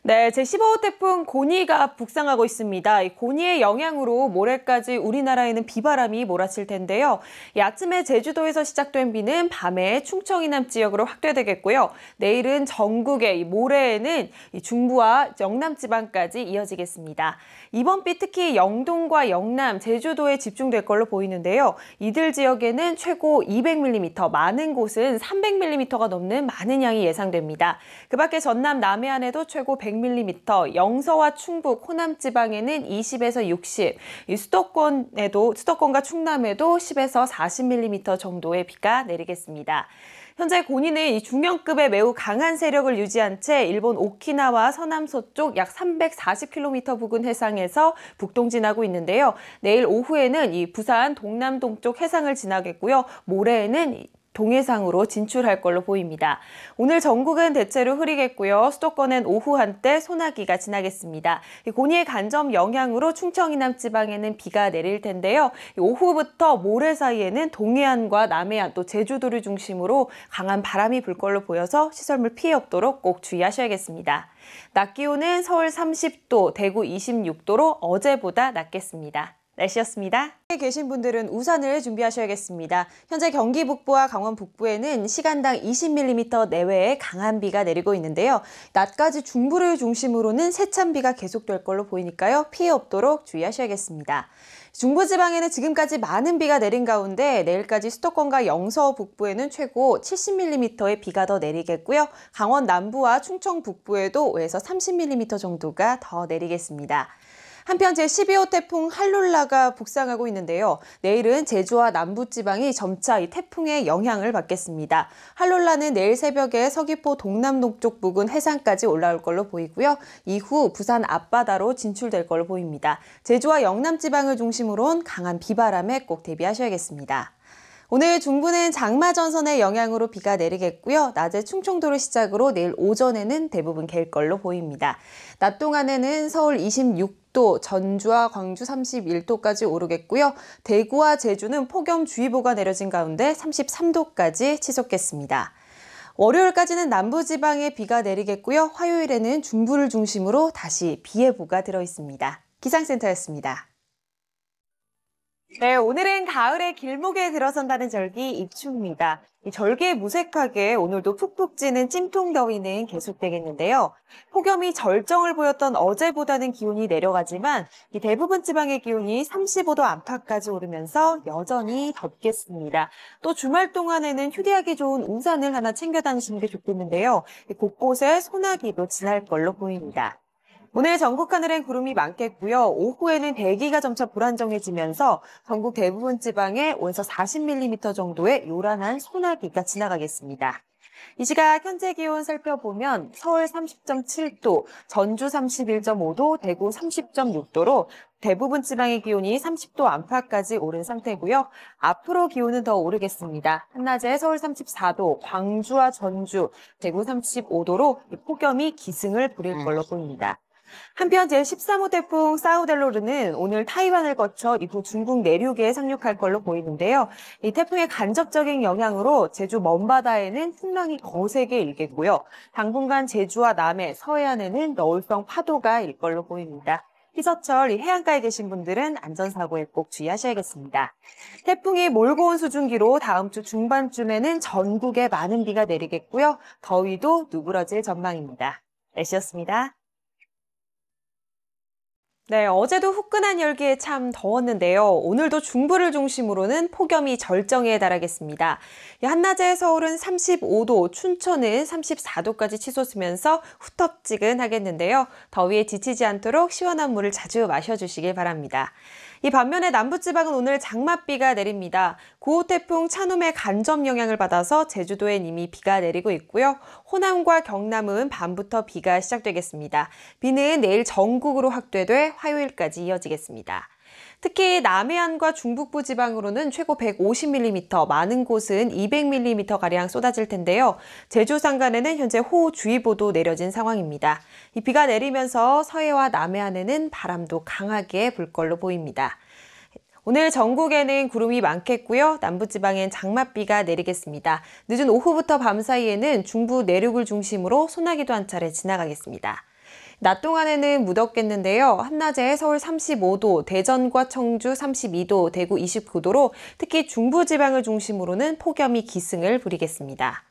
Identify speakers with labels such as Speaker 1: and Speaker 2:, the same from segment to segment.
Speaker 1: 네, 제15호 태풍 고니가 북상하고 있습니다. 이 고니의 영향으로 모레까지 우리나라에는 비바람이 몰아칠 텐데요. 아침에 제주도에서 시작된 비는 밤에 충청 이남 지역으로 확대되겠고요. 내일은 전국의 모레에는 중부와 영남 지방까지 이어지겠습니다. 이번 비 특히 영동과 영남, 제주도에 집중될 걸로 보이는데요. 이들 지역에는 최고 200mm, 많은 곳은 300mm가 넘는 많은 양이 예상됩니다. 그 밖에 전남 남해안에도 최고 100mm, 영서와 충북, 호남 지방에는 20에서 60, 수도권과 충남에도 10에서 40mm 정도의 비가 내리겠습니다. 현재 고니는 이 중형급의 매우 강한 세력을 유지한 채 일본 오키나와 서남서쪽 약 340km 부근 해상에서 북동진하고 있는데요. 내일 오후에는 이 부산 동남동쪽 해상을 지나겠고요. 모레에는 동해상으로 진출할 걸로 보입니다. 오늘 전국은 대체로 흐리겠고요. 수도권은 오후 한때 소나기가 지나겠습니다. 고니의 간접 영향으로 충청 이남 지방에는 비가 내릴 텐데요. 오후부터 모레 사이에는 동해안과 남해안 또 제주도를 중심으로 강한 바람이 불 걸로 보여서 시설물 피해 없도록 꼭 주의하셔야겠습니다. 낮 기온은 서울 30도, 대구 26도로 어제보다 낮겠습니다. 날씨였습니다. 계신 분들은 우산을 준비하셔야겠습니다. 현재 경기 북부와 강원 북부에는 시간당 20mm 내외의 강한 비가 내리고 있는데요. 낮까지 중부를 중심으로는 세찬 비가 계속될 걸로 보이니까요. 피해 없도록 주의하셔야겠습니다. 중부지방에는 지금까지 많은 비가 내린 가운데 내일까지 수도권과 영서 북부에는 최고 70mm의 비가 더 내리겠고요. 강원 남부와 충청 북부에도 5에서 30mm 정도가 더 내리겠습니다. 한편 제12호 태풍 할룰라가 북상하고 있는데요. 내일은 제주와 남부지방이 점차 이 태풍의 영향을 받겠습니다. 할룰라는 내일 새벽에 서귀포 동남동쪽 부근 해상까지 올라올 걸로 보이고요. 이후 부산 앞바다로 진출될 걸로 보입니다. 제주와 영남지방을 중심으로 강한 비바람에 꼭 대비하셔야겠습니다. 오늘 중부는 장마 전선의 영향으로 비가 내리겠고요. 낮에 충청도를 시작으로 내일 오전에는 대부분 갤 걸로 보입니다. 낮 동안에는 서울 26도, 전주와 광주 31도까지 오르겠고요. 대구와 제주는 폭염주의보가 내려진 가운데 33도까지 치솟겠습니다. 월요일까지는 남부지방에 비가 내리겠고요. 화요일에는 중부를 중심으로 다시 비 예보가 들어 있습니다. 기상센터였습니다. 네, 오늘은 가을의 길목에 들어선다는 절기 입추입니다. 이 절기에 무색하게 오늘도 푹푹 찌는 찜통더위는 계속되겠는데요. 폭염이 절정을 보였던 어제보다는 기온이 내려가지만 이 대부분 지방의 기온이 35도 안팎까지 오르면서 여전히 덥겠습니다. 또 주말 동안에는 휴대하기 좋은 우산을 하나 챙겨 다니시는 게 좋겠는데요. 곳곳에 소나기도 지날 걸로 보입니다. 오늘 전국 하늘엔 구름이 많겠고요. 오후에는 대기가 점차 불안정해지면서 전국 대부분 지방에 5에서 40mm 정도의 요란한 소나기가 지나가겠습니다. 이 시각 현재 기온 살펴보면 서울 30.7도, 전주 31.5도, 대구 30.6도로 대부분 지방의 기온이 30도 안팎까지 오른 상태고요. 앞으로 기온은 더 오르겠습니다. 한낮에 서울 34도, 광주와 전주, 대구 35도로 폭염이 기승을 부릴 걸로 보입니다. 한편 제13호 태풍 사우델로르는 오늘 타이완을 거쳐 이후 중국 내륙에 상륙할 걸로 보이는데요. 이 태풍의 간접적인 영향으로 제주 먼바다에는 풍랑이 거세게 일겠고요. 당분간 제주와 남해, 서해안에는 너울성 파도가 일 걸로 보입니다. 희서철 해안가에 계신 분들은 안전사고에 꼭 주의하셔야겠습니다. 태풍이 몰고 온 수증기로 다음 주 중반쯤에는 전국에 많은 비가 내리겠고요. 더위도 누그러질 전망입니다. 날씨였습니다. 네, 어제도 후끈한 열기에 참 더웠는데요. 오늘도 중부를 중심으로는 폭염이 절정에 달하겠습니다. 한낮에 서울은 35도, 춘천은 34도까지 치솟으면서 후텁지근하겠는데요. 더위에 지치지 않도록 시원한 물을 자주 마셔주시길 바랍니다. 이 반면에 남부지방은 오늘 장맛비가 내립니다. 9호 태풍 차눔의 간접 영향을 받아서 제주도엔 이미 비가 내리고 있고요. 호남과 경남은 밤부터 비가 시작되겠습니다. 비는 내일 전국으로 확대돼 화요일까지 이어지겠습니다. 특히 남해안과 중북부 지방으로는 최고 150mm, 많은 곳은 200mm가량 쏟아질 텐데요. 제주 산간에는 현재 호우주의보도 내려진 상황입니다. 이 비가 내리면서 서해와 남해안에는 바람도 강하게 불 걸로 보입니다. 오늘 전국에는 구름이 많겠고요. 남부지방엔 장맛비가 내리겠습니다. 늦은 오후부터 밤 사이에는 중부 내륙을 중심으로 소나기도 한 차례 지나가겠습니다. 낮 동안에는 무덥겠는데요. 한낮에 서울 35도, 대전과 청주 32도, 대구 29도로 특히 중부지방을 중심으로는 폭염이 기승을 부리겠습니다.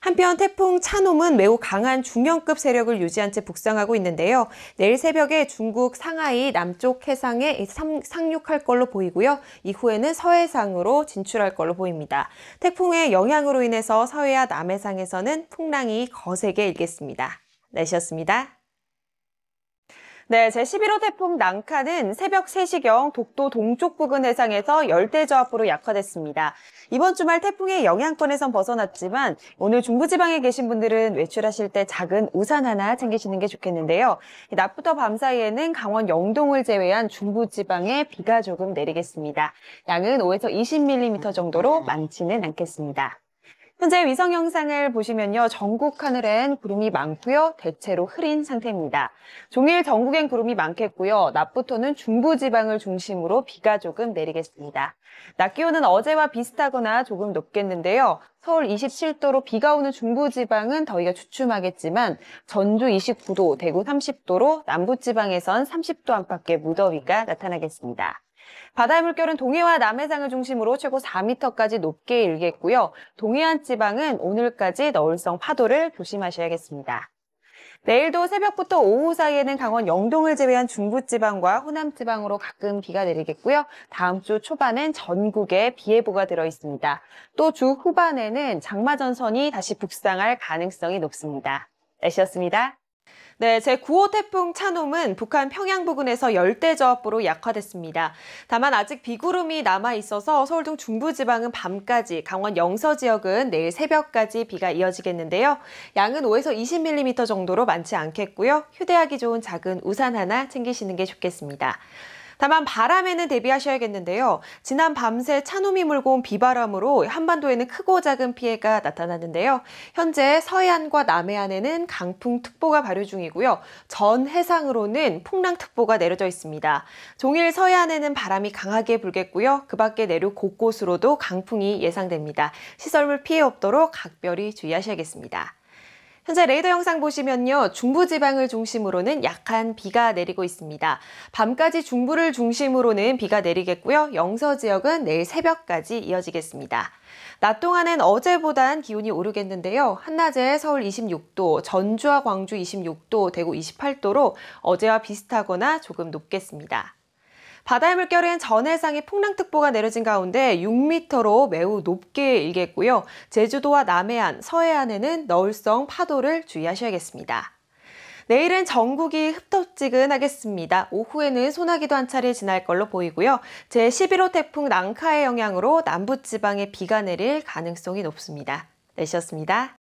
Speaker 1: 한편 태풍 차놈은 매우 강한 중형급 세력을 유지한 채 북상하고 있는데요. 내일 새벽에 중국 상하이 남쪽 해상에 상륙할 걸로 보이고요. 이후에는 서해상으로 진출할 걸로 보입니다. 태풍의 영향으로 인해서 서해와 남해상에서는 풍랑이 거세게 일겠습니다. 날씨였습니다. 네, 제11호 태풍 난카는 새벽 3시경 독도 동쪽 부근 해상에서 열대저압으로 약화됐습니다. 이번 주말 태풍의 영향권에선 벗어났지만 오늘 중부지방에 계신 분들은 외출하실 때 작은 우산 하나 챙기시는 게 좋겠는데요. 낮부터 밤 사이에는 강원 영동을 제외한 중부지방에 비가 조금 내리겠습니다. 양은 5에서 20mm 정도로 많지는 않겠습니다. 현재 위성 영상을 보시면요. 전국 하늘엔 구름이 많고요. 대체로 흐린 상태입니다. 종일 전국엔 구름이 많겠고요. 낮부터는 중부지방을 중심으로 비가 조금 내리겠습니다. 낮 기온은 어제와 비슷하거나 조금 높겠는데요. 서울 27도로 비가 오는 중부지방은 더위가 주춤하겠지만 전주 29도, 대구 30도로 남부지방에선 30도 안팎의 무더위가 나타나겠습니다. 바다의 물결은 동해와 남해상을 중심으로 최고 4m까지 높게 일겠고요. 동해안 지방은 오늘까지 너울성 파도를 조심하셔야겠습니다. 내일도 새벽부터 오후 사이에는 강원 영동을 제외한 중부지방과 호남지방으로 가끔 비가 내리겠고요. 다음 주 초반엔 전국에 비 예보가 들어있습니다. 또 주 후반에는 장마전선이 다시 북상할 가능성이 높습니다. 날씨였습니다. 네, 제9호 태풍 차놈은 북한 평양 부근에서 열대저압으로 약화됐습니다. 다만 아직 비구름이 남아있어서 서울 등 중부지방은 밤까지, 강원 영서 지역은 내일 새벽까지 비가 이어지겠는데요. 양은 5에서 20mm 정도로 많지 않겠고요. 휴대하기 좋은 작은 우산 하나 챙기시는 게 좋겠습니다. 다만 바람에는 대비하셔야겠는데요. 지난 밤새 차놈이 몰고 온 비바람으로 한반도에는 크고 작은 피해가 나타났는데요. 현재 서해안과 남해안에는 강풍특보가 발효 중이고요. 전 해상으로는 풍랑특보가 내려져 있습니다. 종일 서해안에는 바람이 강하게 불겠고요. 그 밖에 내륙 곳곳으로도 강풍이 예상됩니다. 시설물 피해 없도록 각별히 주의하셔야겠습니다. 현재 레이더 영상 보시면요. 중부지방을 중심으로는 약한 비가 내리고 있습니다. 밤까지 중부를 중심으로는 비가 내리겠고요. 영서 지역은 내일 새벽까지 이어지겠습니다. 낮 동안엔 어제보단 기온이 오르겠는데요. 한낮에 서울 26도, 전주와 광주 26도, 대구 28도로 어제와 비슷하거나 조금 높겠습니다. 바다의 물결은 전 해상에 풍랑특보가 내려진 가운데 6m로 매우 높게 일겠고요. 제주도와 남해안, 서해안에는 너울성 파도를 주의하셔야겠습니다. 내일은 전국이 흡덥지근하겠습니다. 오후에는 소나기도 한 차례 지날 걸로 보이고요. 제11호 태풍 난카의 영향으로 남부지방에 비가 내릴 가능성이 높습니다. 날씨였습니다.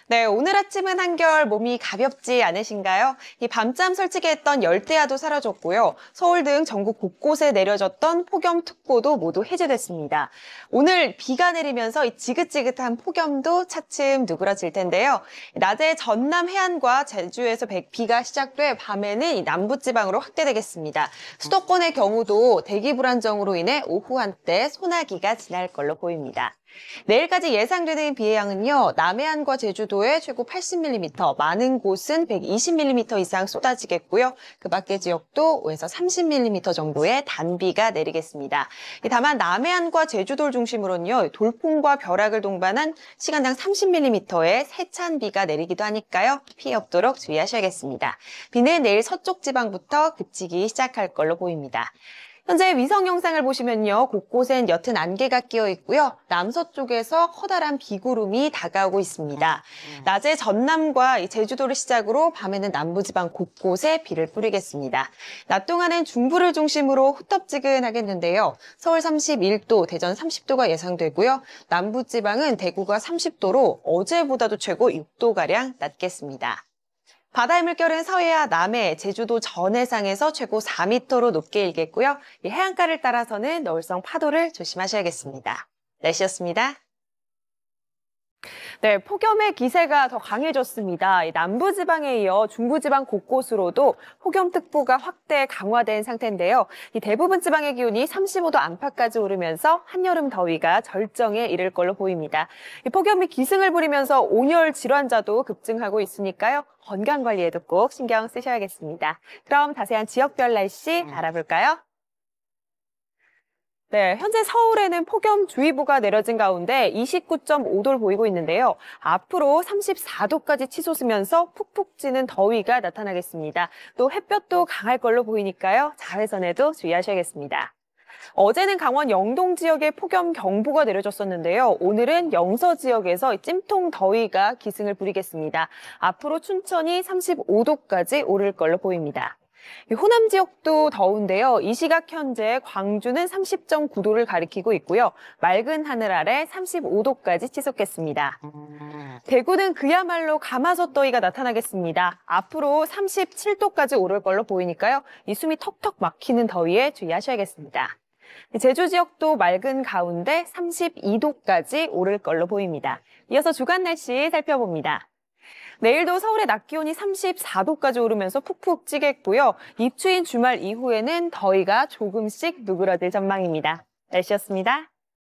Speaker 1: 네, 오늘 아침은 한결 몸이 가볍지 않으신가요? 이 밤잠 설치게 했던 열대야도 사라졌고요. 서울 등 전국 곳곳에 내려졌던 폭염특보도 모두 해제됐습니다. 오늘 비가 내리면서 이 지긋지긋한 폭염도 차츰 누그러질 텐데요. 낮에 전남 해안과 제주에서 비가 시작돼 밤에는 이 남부지방으로 확대되겠습니다. 수도권의 경우도 대기 불안정으로 인해 오후 한때 소나기가 지날 걸로 보입니다. 내일까지 예상되는 비의 양은요. 남해안과 제주도에 최고 80mm, 많은 곳은 120mm 이상 쏟아지겠고요. 그 밖의 지역도 5에서 30mm 정도의 단비가 내리겠습니다. 다만 남해안과 제주도를 중심으로는요. 돌풍과 벼락을 동반한 시간당 30mm의 세찬 비가 내리기도 하니까요. 피해 없도록 주의하셔야겠습니다. 비는 내일 서쪽 지방부터 그치기 시작할 걸로 보입니다. 현재 위성 영상을 보시면요. 곳곳엔 옅은 안개가 끼어 있고요. 남서쪽에서 커다란 비구름이 다가오고 있습니다. 낮에 전남과 제주도를 시작으로 밤에는 남부지방 곳곳에 비를 뿌리겠습니다. 낮 동안엔 중부를 중심으로 후텁지근하겠는데요. 서울 31도, 대전 30도가 예상되고요. 남부지방은 대구가 30도로 어제보다도 최고 6도가량 낮겠습니다. 바다의 물결은 서해와 남해, 제주도 전 해상에서 최고 4m로 높게 일겠고요. 이 해안가를 따라서는 너울성 파도를 조심하셔야겠습니다. 날씨였습니다. 네, 폭염의 기세가 더 강해졌습니다. 이 남부지방에 이어 중부지방 곳곳으로도 폭염특보가 확대 강화된 상태인데요. 이 대부분 지방의 기온이 35도 안팎까지 오르면서 한여름 더위가 절정에 이를 걸로 보입니다. 이 폭염이 기승을 부리면서 온열 질환자도 급증하고 있으니까요. 건강 관리에도 꼭 신경 쓰셔야겠습니다. 그럼 자세한 지역별 날씨 알아볼까요? 네, 현재 서울에는 폭염주의보가 내려진 가운데 29.5도를 보이고 있는데요. 앞으로 34도까지 치솟으면서 푹푹 찌는 더위가 나타나겠습니다. 또 햇볕도 강할 걸로 보이니까요. 자외선에도 주의하셔야겠습니다. 어제는 강원 영동 지역에 폭염 경보가 내려졌었는데요. 오늘은 영서 지역에서 찜통 더위가 기승을 부리겠습니다. 앞으로 춘천이 35도까지 오를 걸로 보입니다. 호남 지역도 더운데요. 이 시각 현재 광주는 30.9도를 가리키고 있고요. 맑은 하늘 아래 35도까지 치솟겠습니다. 대구는 그야말로 가마솥 더위가 나타나겠습니다. 앞으로 37도까지 오를 걸로 보이니까요. 이 숨이 턱턱 막히는 더위에 주의하셔야겠습니다. 제주 지역도 맑은 가운데 32도까지 오를 걸로 보입니다. 이어서 주간 날씨 살펴봅니다. 내일도 서울의 낮 기온이 34도까지 오르면서 푹푹 찌겠고요. 입추인 주말 이후에는 더위가 조금씩 누그러들 전망입니다. 날씨였습니다.